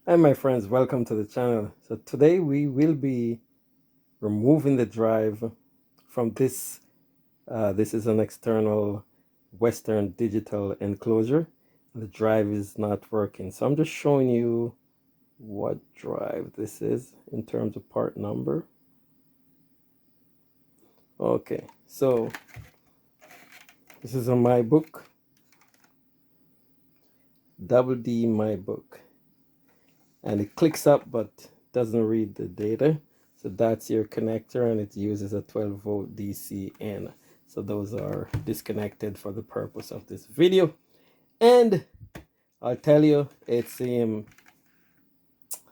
Hi my friends, welcome to the channel. So today we will be removing the drive from this. This is an external Western digital enclosure. The drive is not working. So I'm just showing you what drive this is in terms of part number. Okay, so this is a my book, double D my book. And it clicks up but doesn't read the data. So that's your connector, and it uses a 12-volt DC in. So those are disconnected for the purpose of this video. And I'll tell you, it's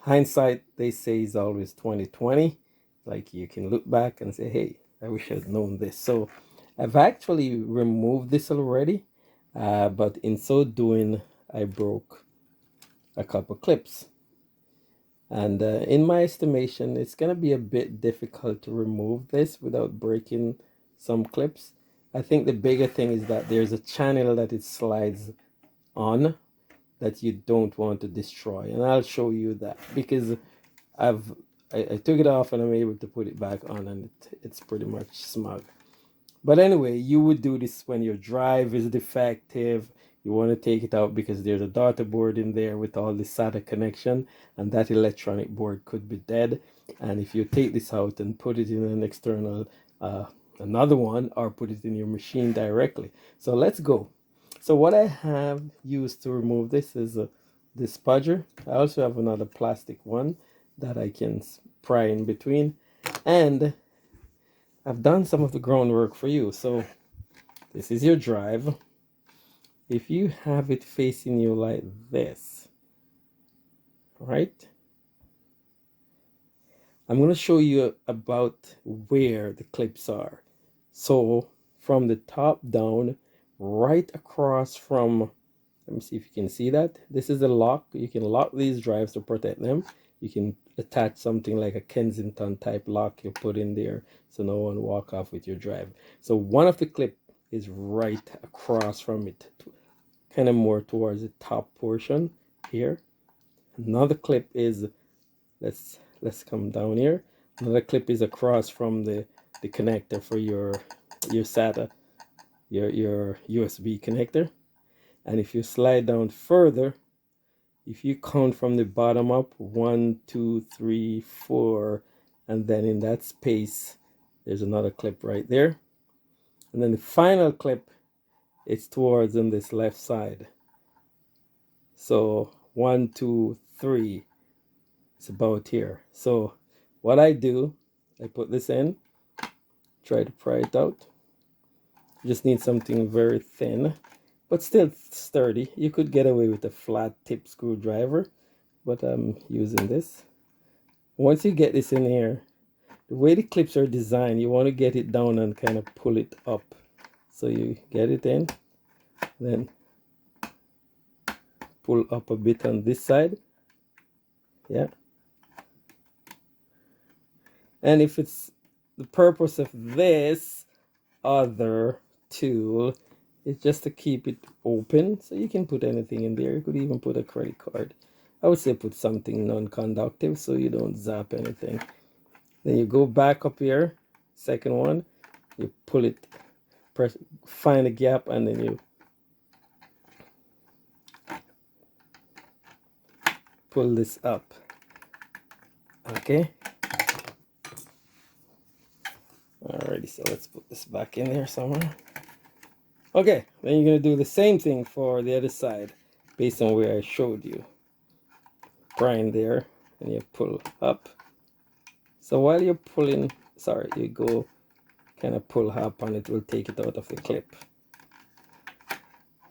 hindsight, they say, is always 2020. Like, you can look back and say, hey, I wish I'd known this. So I've actually removed this already, but in so doing, I broke a couple clips. And in my estimation, it's going to be a bit difficult to remove this without breaking some clips. I think the bigger thing is that there's a channel that it slides on that you don't want to destroy. And I'll show you that because I took it off and I'm able to put it back on, and it's pretty much smug. But anyway, you would do this when your drive is defective. You want to take it out because there's a daughterboard in there with all the SATA connection, and that electronic board could be dead. And if you take this out and put it in an external, another one, or put it in your machine directly. So let's go. So what I have used to remove this is this spudger. I also have another plastic one that I can pry in between. And I've done some of the groundwork for you. So this is your drive. If you have it facing you like this, right? I'm going to show you about where the clips are. So from the top down, right across from, let me see if you can see that. This is a lock. You can lock these drives to protect them. You can attach something like a Kensington type lock you put in there so no one walk off with your drive. So one of the clip is right across from it, kind of more towards the top portion here. Another clip is, let's come down here. Another clip is across from the connector for your SATA, your USB connector. And if you slide down further, if you count from the bottom up, 1, 2, 3, 4, and then in that space, there's another clip right there. And then the final clip, it's towards on this left side. So 1, 2, 3, it's about here. So what I do, I put this in, try to pry it out. You just need something very thin, but still sturdy. You could get away with a flat tip screwdriver, but I'm using this. Once you get this in here, the way the clips are designed, you want to get it down and kind of pull it up. So you get it in, then pull up a bit on this side. Yeah. And if it's the purpose of this other tool is just to keep it open, so you can put anything in there. You could even put a credit card. I would say put something non-conductive so you don't zap anything. Then you go back up here, second one, you pull it, press, find a gap, and then you pull this up. Okay. Alrighty, so let's put this back in there somewhere. Okay, then you're going to do the same thing for the other side based on where I showed you. Pry in there and you pull up. So while you're pulling, sorry, you go kind of pull up and it will take it out of the clip.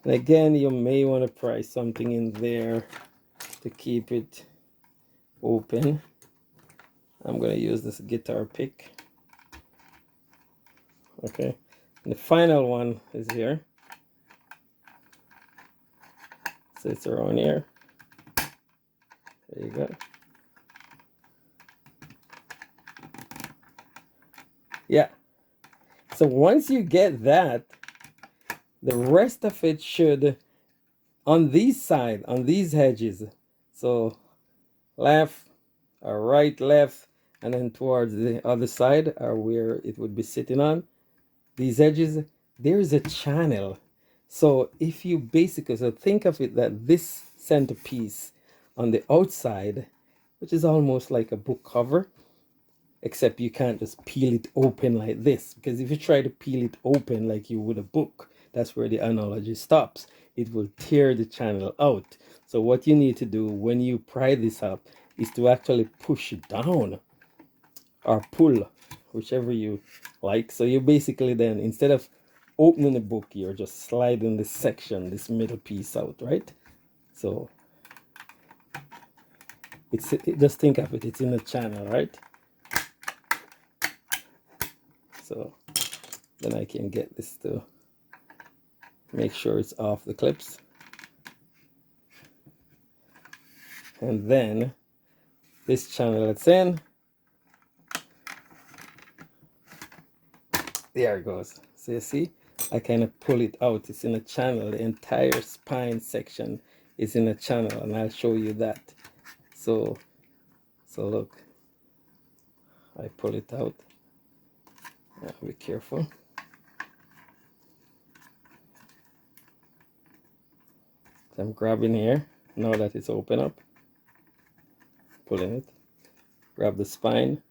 And again, you may want to pry something in there to keep it open. I'm going to use this guitar pick. Okay, and the final one is here. So it's around here. There you go. Yeah. So once you get that, the rest of it should, on these edges, so left or right, left, and then towards the other side or where it would be sitting on these edges, there is a channel. So if you basically, so think of it that this centerpiece on the outside, which is almost like a book cover, except you can't just peel it open like this, because if you try to peel it open like you would a book, that's where the analogy stops. It will tear the channel out. So what you need to do when you pry this up is to actually push it down or pull, whichever you like. So you basically then, instead of opening the book, you're just sliding this section, this middle piece out, right? So just think of it, it's in a channel, right? So then I can get this to make sure it's off the clips. And then this channel it's in, there it goes. So you see, I kind of pull it out. It's in a channel. The entire spine section is in a channel, and I'll show you that. So look, I pull it out. Be careful. So I'm grabbing here, now that it's open up, pulling it, grab the spine,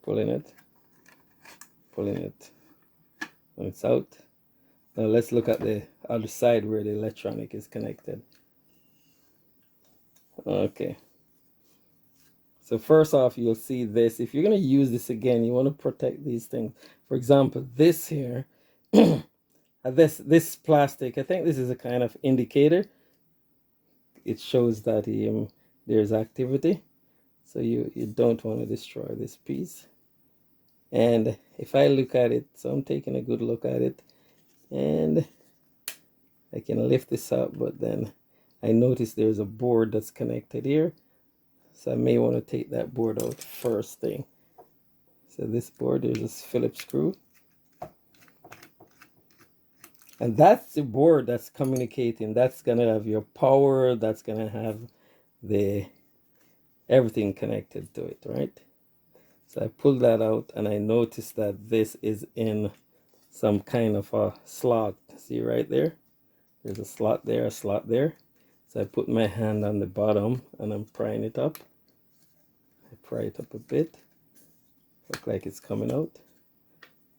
pulling it, and it's out. Now let's look at the other side where the electronic is connected. Okay. So first off, you'll see this. If you're going to use this again, you want to protect these things. For example, this here, this plastic, I think this is a kind of indicator. It shows that there's activity. So you don't want to destroy this piece. And if I look at it, so I'm taking a good look at it, and I can lift this up, but then I notice there's a board that's connected here. So I may want to take that board out first thing. So this board, there's this Phillips screw. And that's the board that's communicating. That's going to have your power. That's going to have everything connected to it, right? So I pulled that out, and I noticed that this is in some kind of a slot. See right there? There's a slot there, a slot there. So I put my hand on the bottom, and I'm prying it up. I pry it up a bit. Look like it's coming out.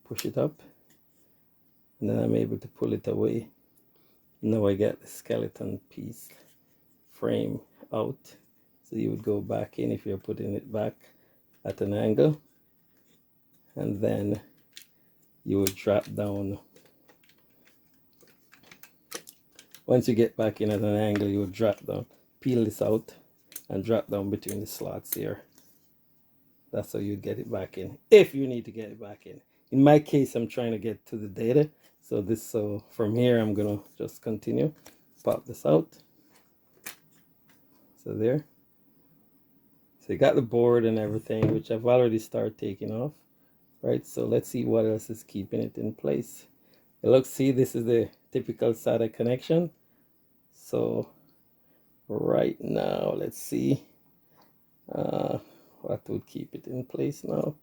Push it up. And then I'm able to pull it away. Now I get the skeleton piece frame out. So you would go back in if you're putting it back at an angle. And then you would drop down. Once you get back in at an angle, you would drop down. Peel this out and drop down between the slots here. That's how you get it back in, if you need to get it back in. In my case, I'm trying to get to the data. So from here, I'm gonna just continue. Pop this out. So there. So you got the board and everything, which I've already started taking off. Right, so let's see what else is keeping it in place. Look, see, this is the typical SATA connection. So right now, let's see. What would keep it in place now?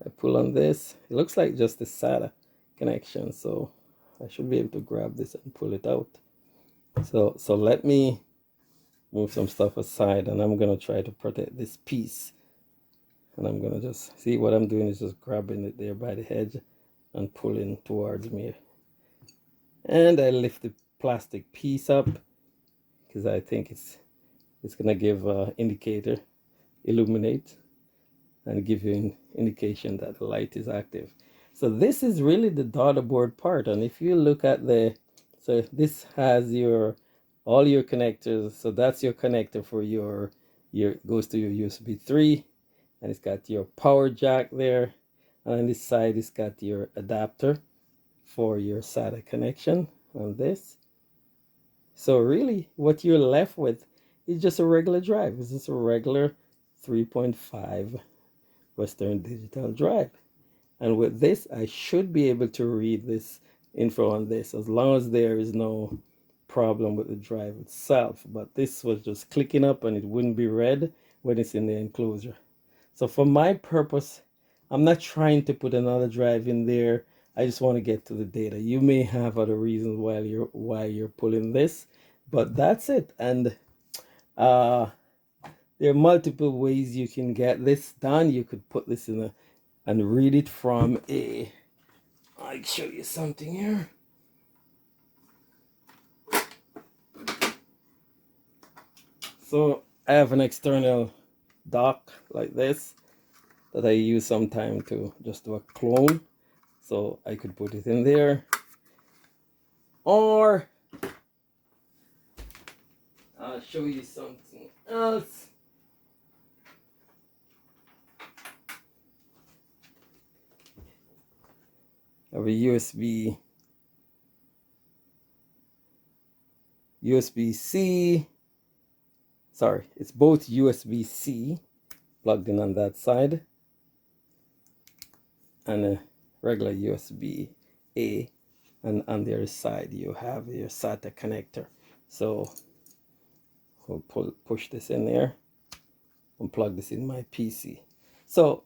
I pull on this. It looks like just the SATA connection, so I should be able to grab this and pull it out. So let me move some stuff aside, and I'm gonna try to protect this piece. And I'm gonna just see what I'm doing is just grabbing it there by the edge and pulling towards me. And I lift the plastic piece up because I think it's gonna give indicator, illuminate, and give you an indication that the light is active. So this is really the daughterboard part. And if you look at so this has all your connectors. So that's your connector for goes to your USB 3, and it's got your power jack there. And on this side, it's got your adapter for your SATA connection on this. So really what you're left with is just a regular drive. It's just a regular 3.5 Western Digital drive. And with this, I should be able to read this info on this, as long as there is no problem with the drive itself, but this was just clicking up and it wouldn't be read when it's in the enclosure. So for my purpose, I'm not trying to put another drive in there. I just want to get to the data. You may have other reasons why you're pulling this, but that's it. And there are multiple ways you can get this done. You could put this in and read it from a, I'll show you something here. So I have an external dock like this that I use sometimes to just do a clone. So I could put it in there, or I'll show you something else. I have a USB-C. Sorry, it's both USB-C plugged in on that side and a regular USB-A, and on the other side you have your SATA connector. So we'll push this in there and plug this in my PC. So,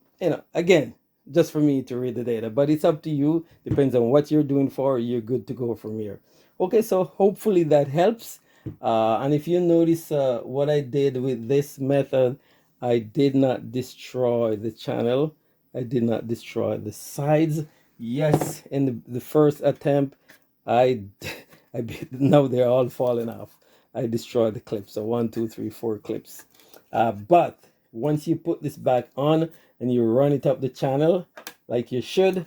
again, just for me to read the data, but it's up to you. Depends on what you're doing for. You're good to go from here. Okay, so hopefully that helps. And if you notice what I did with this method, I did not destroy the channel. I did not destroy the sides. Yes, in the first attempt, now they're all falling off. I destroyed the clips. So 1, 2, 3, 4 clips. But once you put this back on and you run it up the channel like you should,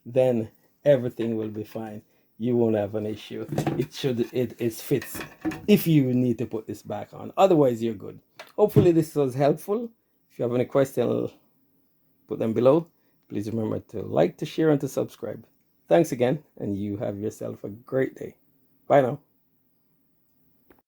then everything will be fine. You won't have an issue. It fits if you need to put this back on. Otherwise, you're good. Hopefully this was helpful. If you have any questions, put them below. Please remember to like, to share, and to subscribe. Thanks again, and you have yourself a great day. Bye now.